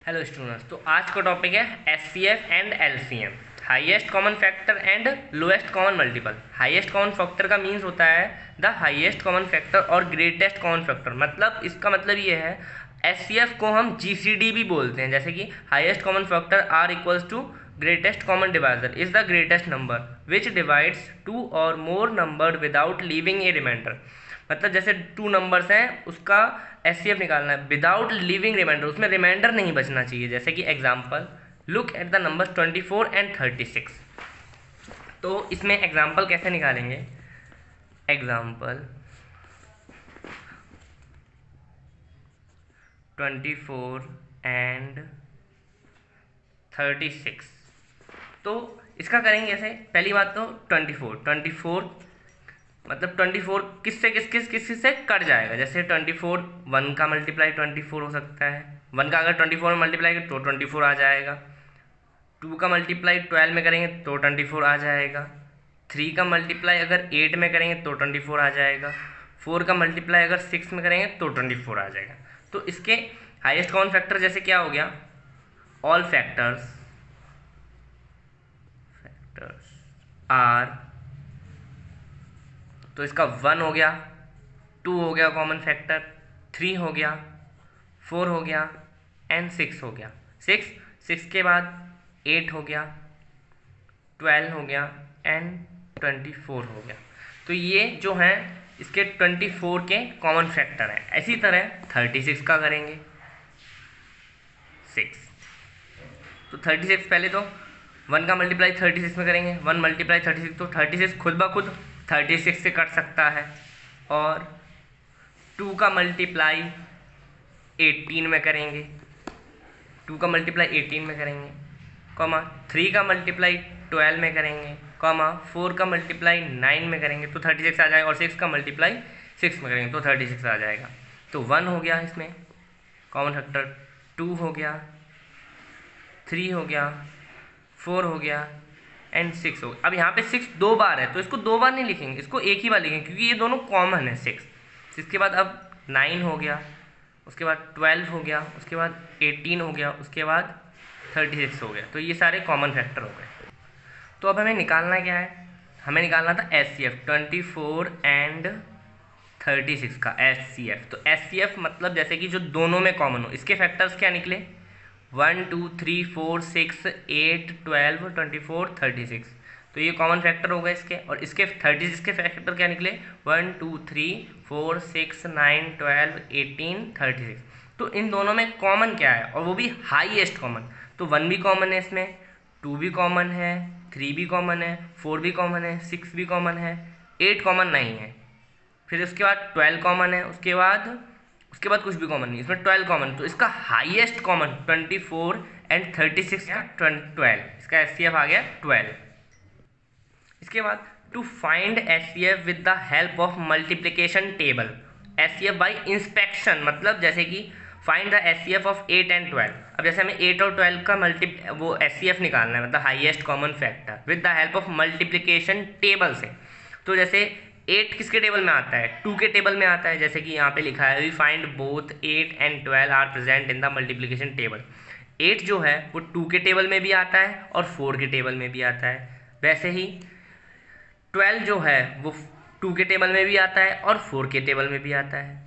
Hello students, तो आज का टॉपिक है HCF and LCM, highest common factor and lowest common multiple. Highest common factor का means होता है द हाईएस्ट कॉमन फैक्टर और ग्रेटेस्ट कॉमन फैक्टर। मतलब इसका मतलब ये है, एचसीएफ को हम जीसीडी भी बोलते हैं, जैसे कि highest common factor are equals to greatest common divisor is the greatest number which divides two और more number without leaving a remainder. मतलब जैसे टू नंबर्स हैं, उसका एचसीएफ निकालना है विदाउट लिविंग रिमाइंडर, उसमें रिमाइंडर नहीं बचना चाहिए। जैसे कि example, look at the numbers 24 and 36। तो इसमें एग्जांपल कैसे निकालेंगे? Example 24 and 36। तो इसका करेंगे कैसे? पहली बात तो 24 मतलब 24 किस से कट जाएगा। जैसे 24 1 का मल्टीप्लाई 24 हो सकता है, 1 का अगर 24 में मल्टीप्लाई तो 24 आ जाएगा। 2 का मल्टीप्लाई 12 में करेंगे तो 24 आ जाएगा। 3 का मल्टीप्लाई अगर 8 में करेंगे तो 24 आ जाएगा। 4 का मल्टीप्लाई अगर 6 में करेंगे तो 24 आ जाएगा। तो इसके हाईएस्ट कॉमन फैक्टर जैसे क्या हो गया, ऑल फैक्टर्स आर, तो इसका 1 हो गया, 2 हो गया कॉमन फैक्टर, 3 हो गया, 4 हो गया एंड 6 हो गया। 6 के बाद 8 हो गया, 12 हो गया एंड 24 हो गया। तो ये जो हैं इसके 24 के कॉमन फैक्टर हैं। इसी तरह 36 का करेंगे 6। तो 36 पहले तो 1 का मल्टीप्लाई 36 में करेंगे, 1 मल्टीप्लाई 36, तो 36 खुद ब खुद 36 से कट सकता है। और 2 का मल्टीप्लाई 18 में करेंगे, 2 का मल्टीप्लाई 18 में करेंगे, कॉमा 3 का मल्टीप्लाई 12 में करेंगे, कॉमा 4 का मल्टीप्लाई 9 में करेंगे तो 36 आ जाएगा। और 6 का मल्टीप्लाई 6 में करेंगे तो 36 आ जाएगा। तो 1 हो गया इसमें कॉमन फैक्टर, 2 हो गया, 3 हो गया, 4 हो गया एंड 6 हो गया। अब यहाँ पे 6 दो बार है तो इसको दो बार नहीं लिखेंगे, इसको एक ही बार लिखेंगे क्योंकि ये दोनों कॉमन है। 6 के बाद अब 9 हो गया, उसके बाद 12 हो गया, उसके बाद 18 हो गया, उसके बाद 36 हो गया। तो ये सारे कॉमन फैक्टर हो गए। तो अब हमें निकालना क्या है? हमें निकालना था एचसीएफ 24 एंड 36 का एचसीएफ। तो एचसीएफ मतलब जैसे कि जो दोनों में कॉमन हो। इसके फैक्टर्स क्या निकले? 1 2 3 4 6 8 12 24 36। तो ये कॉमन फैक्टर हो गए इसके। और इसके 36 के फैक्टर क्या निकले? 1 2 3 4 6 9 12 18 36। तो इन दोनों में कॉमन क्या है, और वो भी हाईएस्ट कॉमन। तो 1 भी कॉमन है इसमें, 2 भी कॉमन है, 3 भी कॉमन है, 4 भी कॉमन है, 6 भी कॉमन है, 8 कॉमन नहीं है। फिर उसके बाद 12 कॉमन है, उसके बाद कुछ भी कॉमन नहीं, इसमें 12 कॉमन। तो इसका हाईएस्ट कॉमन 24 एंड 36 का 12, इसका एचसीएफ आ गया 12। इसके बाद to find HCF with the help of multiplication table, HCF by inspection. मतलब जैसे कि find the HCF of 8 and 12। अब जैसे हमें 8 और 12 का वो एचसीएफ निकालना है, मतलब highest common factor, with the help of multiplication table से। तो जैसे 8 किसके टेबल में आता है? 2 के टेबल में आता है। जैसे कि यहाँ पे लिखा है, we find both 8 and 12 are present in the multiplication table. 8 जो है वो 2 के टेबल में भी आता है और 4 के टेबल में भी आता है। वैसे ही 12 जो है वो 2 के टेबल में भी आता है और 4 के टेबल में भी आता है।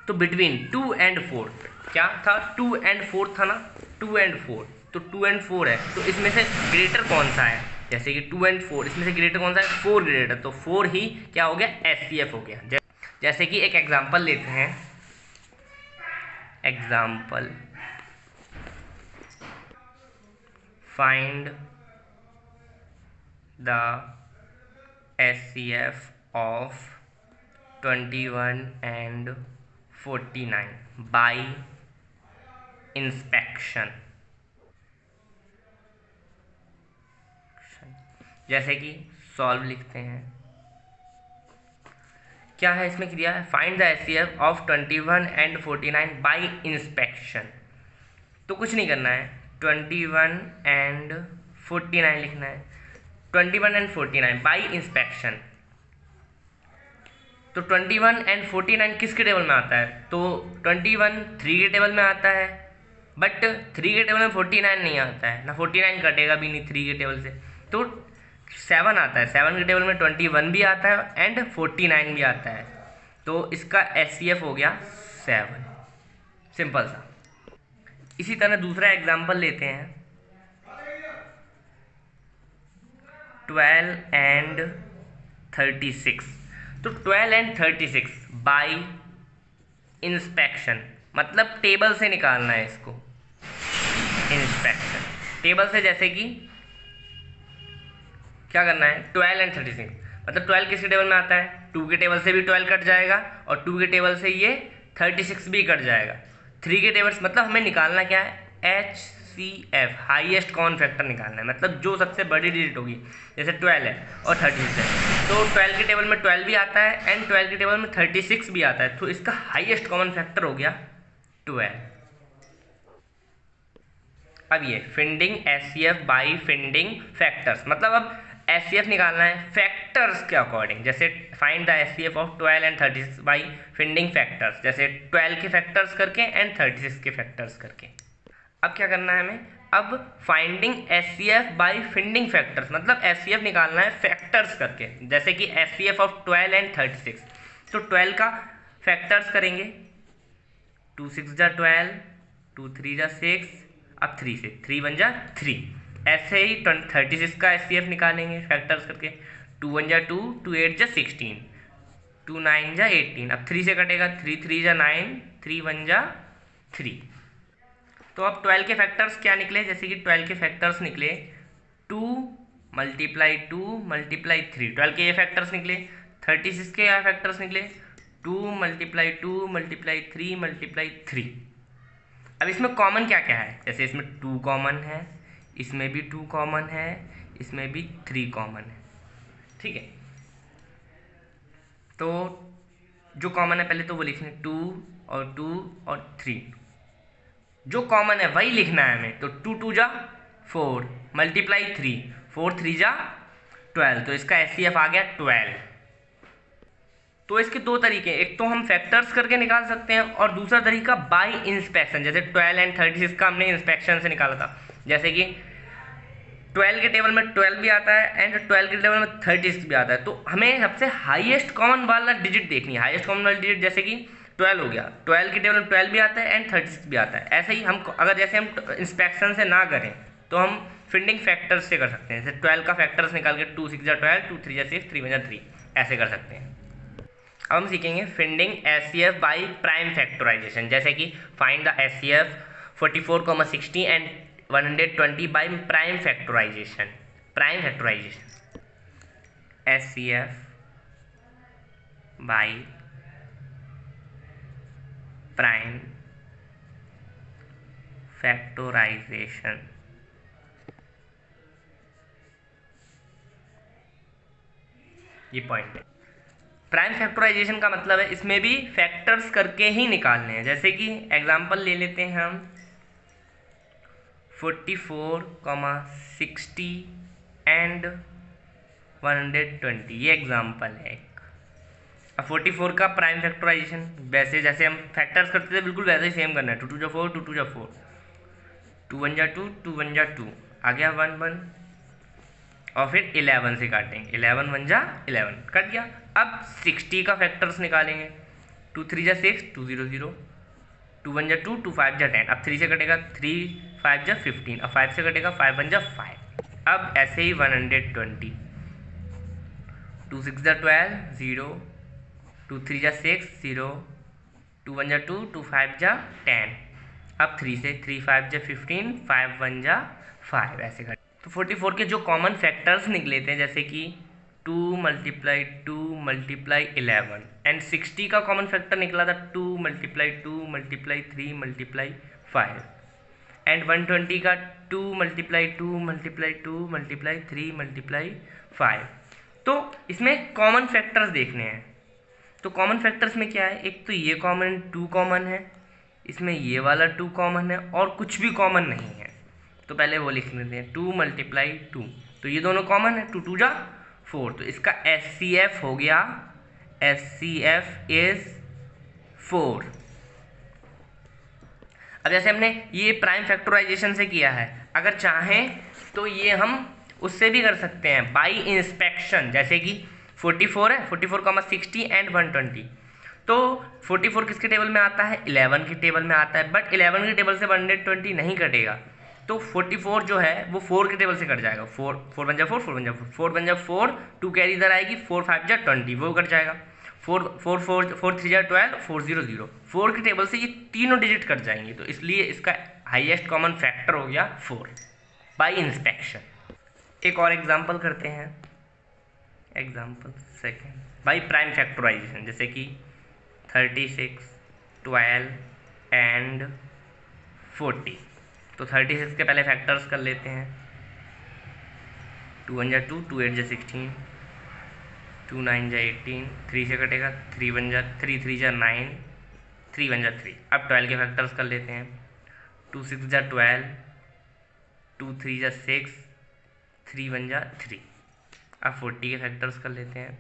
तो बिटवीन 2 एंड 4 क्या था? 2 एंड 4 था ना, 2 एंड 4। तो 2 एंड 4 है, तो इसमें से ग्रेटर कौन सा है? जैसे कि 2 एंड 4, इसमें से ग्रेटर कौन सा है? 4 ग्रेटर। तो 4 ही क्या हो गया? एचसीएफ हो गया। जैसे कि एक एग्जांपल लेते हैं, example find the HCF of 21 and 49 bye inspection. जैसे कि सॉल्व लिखते हैं, क्या है इसमें क्रिया है? Find the HCF of 21 and 49 bye inspection. तो कुछ नहीं करना है, 21 एंड 49 लिखना है। 21 एंड 49 बाय इंस्पेक्शन। तो 21 एंड 49 किसके टेबल में आता है? तो 21 3 के टेबल में आता है, बट 3 के टेबल में 49 नहीं आता है, ना 49 कटेगा भी नहीं 3 के टेबल से, तो 7 आता है। 7 के टेबल में 21 भी आता है एंड 49 भी आता है, तो इसका HCF हो गया 7। सिंपल सा। इसी तरह दूसरा एग्जाम्पल लेते हैं, 12 एंड 36। तो 12 एंड 36 बाय इंस्पेक्शन, मतलब टेबल से निकालना है इसको। इंस्पेक्शन टेबल से, जैसे कि क्या करना है, 12 एंड 36, मतलब 12 किसके टेबल में आता है, 2 के टेबल से भी 12 कट जाएगा और 2 के टेबल से ये 36 भी कट जाएगा। 3 के टेबल मतलब हमें निकालना क्या है, HCF, हाईएस्ट कॉमन फैक्टर निकालना है, मतलब जो सबसे बड़ी डिजिट होगी। जैसे 12 है और 36 है, तो 12 के टेबल में 12 भी आता है एंड 12 के टेबल में 36 भी आता है, तो इसका हाईएस्ट कॉमन फैक्टर हो गया 12। अब ये finding HCF by finding factors, मतलब अब HCF निकालना है फैक्टर्स के अकॉर्डिंग। जैसे find the HCF of 12 and 36 by finding factors, जैसे 12 के फैक्टर्स करके एंड 36 के फैक्टर्स करके। अब क्या करना है हमें, अब finding HCF by finding factors, मतलब HCF निकालना है फैक्टर्स करके। जैसे कि HCF ऑफ 12 एंड 36, तो 12 का फैक्टर्स करेंगे, 2 6 जा 12, 2 3 जा 6, अब 3 से 3 1 जा 3। ऐसे ही 36 का HCF निकालेंगे फैक्टर्स करके, 2 1 जा 2, 2 8 जा 16, 2 9 जा 18, अब 3 से कटेगा, 3 3 जा 9, 3 1 जा 3। तो अब 12 के फैक्टर्स क्या निकले, जैसे कि 12 के फैक्टर्स निकले 2 मल्टीप्लाई 2 मल्टीप्लाई 3, 12 के ये फैक्टर्स निकले। 36 के क्या फैक्टर्स निकले, 2 मल्टीप्लाई 2 मल्टीप्लाई 3 मल्टीप्लाई 3। अब इसमें कॉमन क्या क्या है, जैसे इसमें 2 कॉमन है, इसमें भी 2 कॉमन है, इसमें भी 3 कॉमन है, ठीक है। तो जो कॉमन है पहले तो वो लिखने 2 और 2 और 3, जो कॉमन है वही लिखना है हमें। तो 2 2 जा 4 मल्टीप्लाई 3, 4 3 जा 12, तो इसका HCF आ गया 12। तो इसके दो तरीके, एक तो हम फैक्टर्स करके निकाल सकते हैं और दूसरा तरीका बाय इंस्पेक्शन। जैसे 12 एंड 36 का हमने इंस्पेक्शन से निकाला था, जैसे कि 12 के टेबल में 12 भी आता है एंड 12 के टेबल में 36 भी आता है, तो हमें सबसे हाईएस्ट कॉमन वाला डिजिट देखनी है। हाईएस्ट कॉमन वाला डिजिट जैसे कि 12 हो गया, 12 के टेबल में 12 भी आता है एंड 36 भी आता है। ऐसे ही हम अगर जैसे हम इंस्पेक्शन से ना करें तो हम फिंडिंग फैक्टर्स से कर सकते हैं। जैसे 12 का फैक्टर्स निकाल के 2 6 जा 12, 2 3 जा 6, 3 1 जा 3, ऐसे कर सकते हैं। अब हम सीखेंगे finding HCF by prime factorization, जैसे कि find the HCF 44, 60 and 120 by prime factorization. Prime factorization HCF by prime factorization. ये पॉइंट है। प्राइम फैक्टराइजेशन का मतलब है इसमें भी फैक्टर्स करके ही निकालने हैं। जैसे कि एग्जांपल ले लेते हैं हम 44, 60 एंड 120, ये एग्जांपल है एक। अब 44 का प्राइम फैक्टराइजेशन वैसे जैसे हम फैक्टर्स करते थे बिल्कुल वैसे ही सेम करना है। 2 2 जा 4, 2 2 जा 4, 2 1 जा 2, 2 1 जा 2, आ गया 1 1, और फिर 11 से काटेंगे, 11 1 जा 11, कट गया। अब 60 का फैक्टर्स निकालेंगे, 2 3 जा 6, 2 0 0, 2 1 जा 2, 2 5 जा 10, अब 3 से कटेगा 3 5 जा 15, अब 5 से कटेगा 5 1 जा 5। अब ऐसे ही 120, 2 6 जा 12 0, 2 3 जा 6 0, 2 1 जा 2, 2 5 जा 10, अब 3 से 3 5 जा 15, 5 1 जा 5, ऐसे कट। तो 44 के जो कॉमन फैक्टर्स निकले थे जैसे कि 2 मल्टीप्लाई 2 मल्टीप्लाई 11 एंड 60 का कॉमन फैक्टर निकला था 2 मल्टीप्लाई 2 मल्टीप्लाई 3 मल्टीप्लाई 5 एंड 120 का 2 मल्टीप्लाई 2 मल्टीप्लाई 2 मल्टीप्लाई 3 मल्टीप्लाई 5। तो इसमें कॉमन फैक्टर्स देखने हैं। तो कॉमन फैक्टर्स में क्या है, एक तो ये कॉमन 2 कॉमन है, इसमें ये वाला 2 कॉमन है और कुछ भी कॉमन नहीं है। तो पहले वो लिख लेते हैं 2 मल्टीप्लाई 2, तो ये दोनों कॉमन है, 2 2 जा 4, तो इसका HCF हो गया, HCF इज 4। अब जैसे हमने ये प्राइम फैक्टराइजेशन से किया है, अगर चाहें तो ये हम उससे भी कर सकते हैं बाई इंस्पेक्शन। जैसे कि 44 है, 44, 60 एंड 120। तो 44 किसके टेबल में आता है? 11 के टेबल में आता है, बट 11 के टेबल से 120 नहीं कटेगा। तो 44 जो है वो 4 के टेबल से कट जाएगा। 4 बन जा 4, 4 बन जा 4, 4 बन जा 4, 2 कैरी इधर आएगी, 4 5 जा 20, वो कट जाएगा। 4 4 4 4 3 जा 12, 4 0 0, 4 के टेबल से ये तीनों डिजिट कट जाएंगे। तो इसलिए इसका हाईएस्ट कॉमन फैक्टर हो गया 4 बाई इंस्पेक्शन। एक और एग्जाम्पल करते हैं, example second, by prime factorization. जैसे कि 36, 12 एंड 40। तो 36 के पहले फैक्टर्स कर लेते हैं। 2 1 जा 2, 2 8 जा 16, 2 9 जा 18, 3 से कटेगा, 3 1 जा 3, 3 जा 9, 3 1 जा 3। अब 12 के फैक्टर्स कर लेते हैं। 2 6 जा 12, 2 3 जा 6, 3 1 जा 3। अब 40 के फैक्टर्स कर लेते हैं।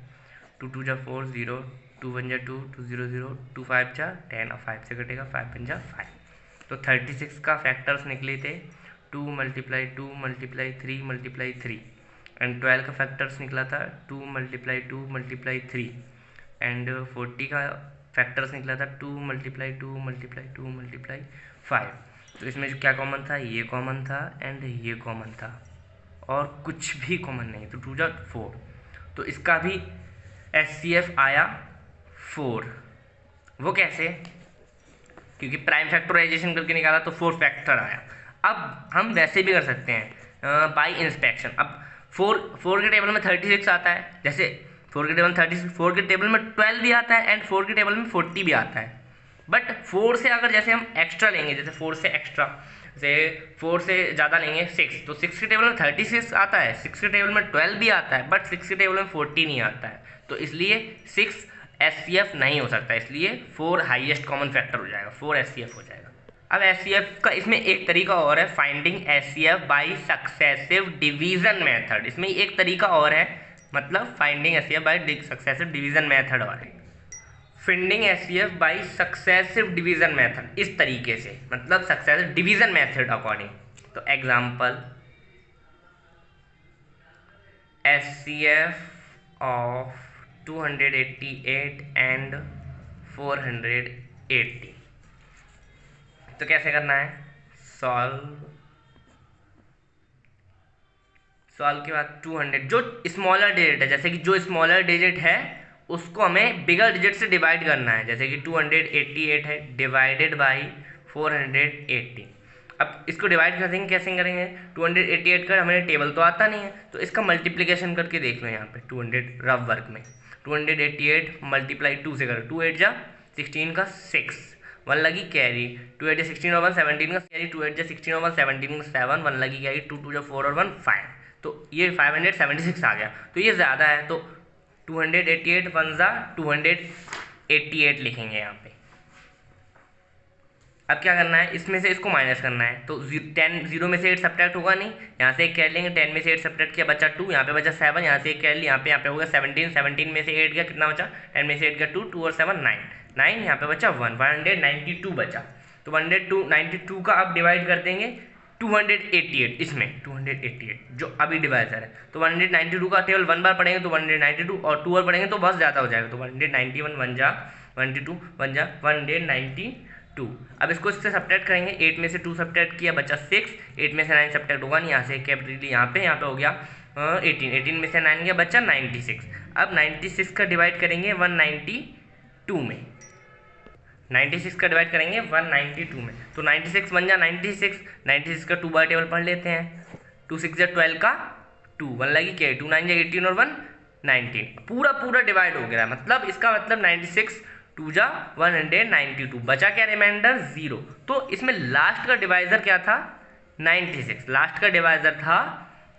2 2 जा 4 0, 2 1 जा 2, 2 0 0, 2 5 जा 10, और 5 से कटेगा, 5 1 जा 5। तो 36 का फैक्टर्स निकले थे 2 × 2 × 3 × 3, एंड 12 का फैक्टर्स निकला था 2 × 2 × 3, एंड 40 का फैक्टर्स निकला था 2 × 2 × 2 × 5। तो इसमें जो क्या कॉमन था, ये कॉमन था एंड ये कॉमन था, और कुछ भी कॉमन नहीं। तो 2 जा 4। तो इसका भी HCF आया 4। वो कैसे? क्योंकि प्राइम फैक्टराइजेशन करके निकाला तो 4 फैक्टर आया। अब हम वैसे भी कर सकते हैं बाई इंस्पेक्शन। अब 4 के टेबल में 36 आता है, जैसे 4 के टेबल में 36, 4 के टेबल में 12 भी आता है, एंड 4 के टेबल में 40 भी आता है। बट 4 से अगर जैसे हम एक्स्ट्रा लेंगे, जैसे 4 से एक्स्ट्रा, जैसे 4 से ज़्यादा लेंगे 6, तो 6 के टेबल में 36 आता है, 6 के टेबल में 12 भी आता है, बट 6 के टेबल में 40 नहीं आता है। तो इसलिए 6 HCF नहीं हो सकता, इसलिए 4 हाईएस्ट कॉमन फैक्टर हो जाएगा, 4 HCF हो जाएगा। अब HCF का इसमें एक तरीका और है, finding HCF by successive division method. इसमें एक तरीका और है, मतलब finding HCF by successive division method और है। Finding HCF by successive division method इस तरीके से, मतलब सक्सेसिव डिवीजन मेथड अकॉर्डिंग। तो एग्जांपल, HCF ऑफ 288 एंड 480। तो कैसे करना है? सॉल्व के बाद 200, जो स्मॉलर डिजिट है, जैसे कि जो स्मॉलर डिजिट है उसको हमें बिगर डिजिट से डिवाइड करना है। जैसे कि 288 है, डिवाइडेड बाई 480। अब इसको डिवाइड करेंगे, कैसे करेंगे? 288 का हमें टेबल तो आता नहीं है, तो इसका मल्टीप्लिकेशन करके देख लो यहाँ पे 200 रफ वर्क में। 288 मल्टीप्लाई 2 से करो, 2 8 जा 16 का 6, 1 लगी कैरी, 2 8 जा 16 और 1 17 का कैरी, 2 8 जा 16 और 1 17 का 7, 1 लगी कैरी, 2 2 जा 4 और 1 5। तो ये 576 आ गया। तो ये ज़्यादा है, तो 288 1 जा 288 लिखेंगे यहाँ पे। अब क्या करना है, इसमें से इसको माइनस करना है। तो 10 0 में से 8 सब्ट्रैक्ट होगा नहीं, यहाँ से एक कैर लेंगे, 10 में से 8 सब्ट्रैक्ट किया, बचा 2, यहाँ पे बचा 7, यहाँ से एक कैर लिया, यहाँ पे हो गया 17, 17 में से 8 गया, कितना बचा? 10 में से 8 गया 2, 2 और 7 9, 9 यहाँ पे बचा 1, 192 बचा। तो 192 का अब डिवाइड कर देंगे 288 इसमें, 288 जो अभी डिवाइजर है। तो 192 का टेबल 1 बार पढ़ेंगे तो 192, और 2 बार पढ़ेंगे तो बहुत ज़्यादा हो जाएगा। तो 191 1 जा 192 1 जा 192। अब इसको इससे सब्ट्रैक्ट करेंगे, 8 में से 2 सब्ट्रैक्ट किया, बचा 6, 8 में से 9 सब्ट्रैक्ट होगा नहीं, यहाँ से कैपिटल यहाँ पे हो गया 18, 18 में से 9 गया, बचा 96। अब 96 का डिवाइड करेंगे 192 में, 96 का डिवाइड करेंगे 192 में। तो 96 बन जा 96 का 2 बार टेबल पढ़ लेते हैं। 2 6 जा 12 का 2, 1 लगी क्या, 2 9 जा 18 और 1 19, पूरा डिवाइड हो गया। मतलब इसका मतलब 96 2 जा 192, बचा क्या रिमाइंडर 0। तो इसमें लास्ट का डिवाइजर क्या था? 96, लास्ट का डिवाइजर था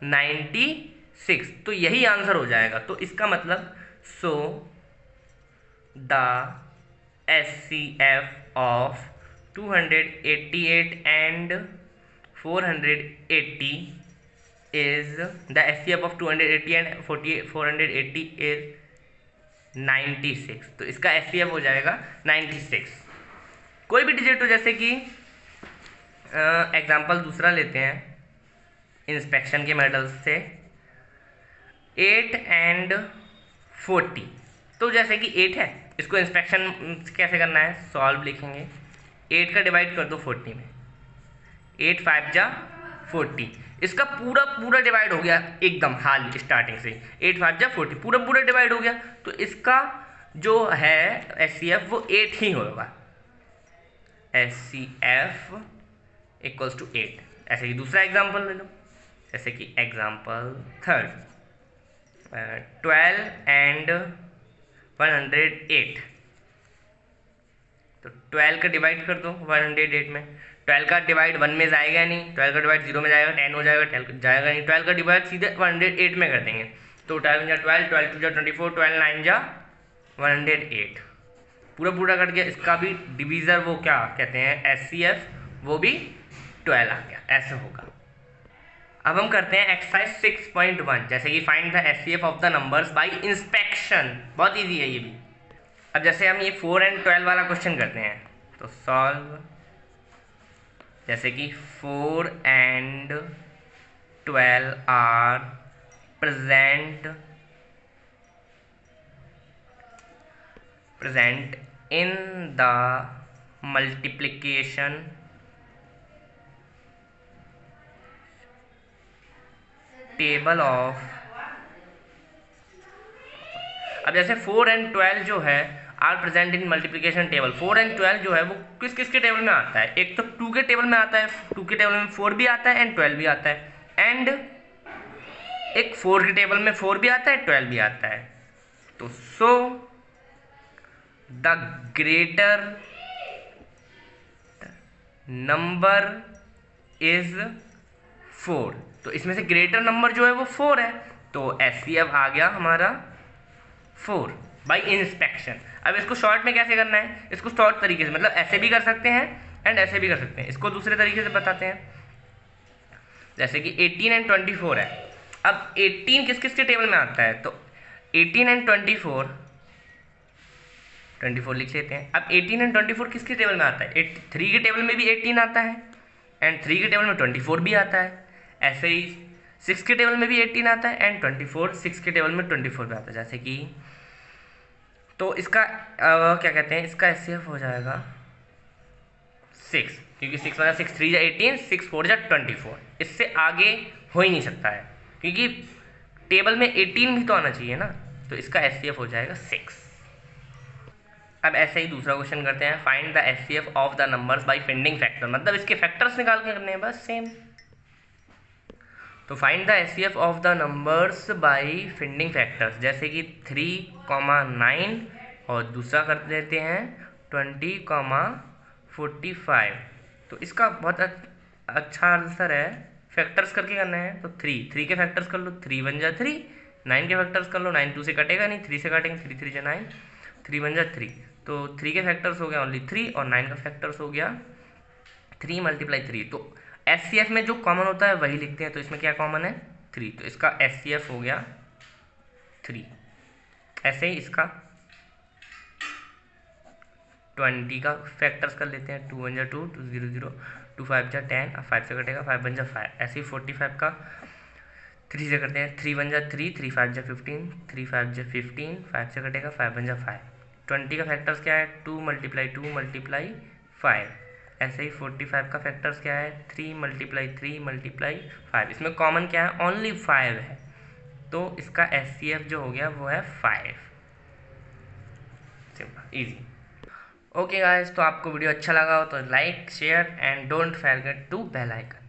96। तो यही आंसर हो जाएगा। तो इसका मतलब so the HCF of 288 and 480 is the HCF of 280 and 480 is 96। तो इसका HCF हो जाएगा 96। कोई भी डिजिट हो, जैसे कि एग्जाम्पल दूसरा लेते हैं इंस्पेक्शन के मेथड से, 8 and 40। तो जैसे कि 8 है, इसको इंस्पेक्शन कैसे करना है, सॉल्व लिखेंगे, 8 का डिवाइड कर दो 40 में, 8 5 जा 40, इसका पूरा पूरा डिवाइड हो गया एकदम हाल स्टार्टिंग से, 8 5 जा 40 पूरा पूरा डिवाइड हो गया, तो इसका जो है SCF वो 8 ही होगा, SCF इक्वल्स टू 8। ऐसे ही दूसरा एग्जाम्पल ले लो, जैसे कि एग्जाम्पल थर्ड, 12 and 108। तो 12 का डिवाइड कर दो 108 में, 12 का डिवाइड 1 में जाएगा नहीं, 12 का डिवाइड 0 में जाएगा, 10 हो जाएगा, 12 जाएगा नहीं, 12 का डिवाइड सीधे 108 में कर देंगे। तो 12 जा 12, 12 2 जा 24, 12 9 जा 108, पूरा पूरा कट गया। इसका भी डिवीज़र वो क्या कहते हैं SCF, वो भी 12 आ गया, ऐसे होगा। अब हम करते हैं एक्सरसाइज 6.1, जैसे कि find the SCF of the numbers by inspection. बहुत इजी है ये भी। अब जैसे हम ये 4 and 12 वाला क्वेश्चन करते हैं, तो सॉल्व, जैसे कि 4 and 12 are present in the multiplication table of। अब जैसे 4 and 12 जो है are present in multiplication table, 4 and 12 जो है वो किस किस के टेबल में आता है, एक तो 2 के टेबल में आता है, 2 के टेबल में 4 भी आता है एंड 12 भी आता है, एंड एक 4 के टेबल में 4 भी आता है 12 भी आता है। तो so the greater number is 4। तो इसमें से ग्रेटर नंबर जो है वो 4 है, तो SCF आ गया हमारा 4 बाई इंस्पेक्शन। अब इसको शॉर्ट में कैसे करना है, इसको शॉर्ट तरीके से, मतलब ऐसे भी कर सकते हैं एंड ऐसे भी कर सकते हैं। इसको दूसरे तरीके से बताते हैं, जैसे कि 18 and 24 है। अब 18 किस किस के टेबल में आता है, तो 18 and 24 लिख लेते हैं। अब 18 and 24 किसके टेबल में आता है, 3 के टेबल में भी 18 आता है एंड 3 के टेबल में 24 भी आता है। ऐसे ही 6 के टेबल में भी 18 आता है एंड 24 6 के टेबल में 24 भी आता है, जैसे कि। तो इसका क्या कहते हैं, इसका SCF हो जाएगा 6, क्योंकि 6 मतलब 6 3 जा 18, 6 4 जा 24। इससे आगे हो ही नहीं सकता है, क्योंकि टेबल में 18 भी तो आना चाहिए ना, तो इसका SCF हो जाएगा 6। अब ऐसे ही दूसरा क्वेश्चन करते हैं, find the SCF of the numbers by finding factor, मतलब इसके फैक्टर्स निकाल के करने हैं, बस सेम। तो find the SCF of the numbers by finding factors, जैसे कि 3,9 और दूसरा कर देते हैं 20,45। तो इसका बहुत अच्छा आंसर है, फैक्टर्स करके करना है। तो 3 के फैक्टर्स कर लो, 3 1 जा 3, 9 के फैक्टर्स कर लो, 9 2 से कटेगा नहीं, 3 से काटेंगे, 3 3 जा 9, 3 1 जा 3। तो 3 के फैक्टर्स हो गया ओनली 3 और 9 का फैक्टर्स हो गया 3 × 3। तो SCF में जो कॉमन होता है वही लिखते हैं, तो इसमें क्या कॉमन है 3, तो इसका SCF हो गया 3। ऐसे ही इसका 20 का फैक्टर्स कर लेते हैं, 2 1 जा 2, 2 0 0, 2 5 जा 10, अब 5 से कटेगा, 5 1 जा 5। ऐसे ही 45 का 3 से करते हैं, 3 1 जा 3, 3 5 जा 15, 3 5 जा 15, 5 से कटेगा, 5 1 जा 5। 20 का फैक्टर्स क्या है, 2 × 2 × 5। ऐसे ही 45 का फैक्टर्स क्या है, 3 × 3 × 5। इसमें कॉमन क्या है, ओनली 5 है, तो इसका SCF जो हो गया वो है 5। Simple easy. ओके गाइस, तो आपको वीडियो अच्छा लगा हो तो like share and don't forget to bell icon.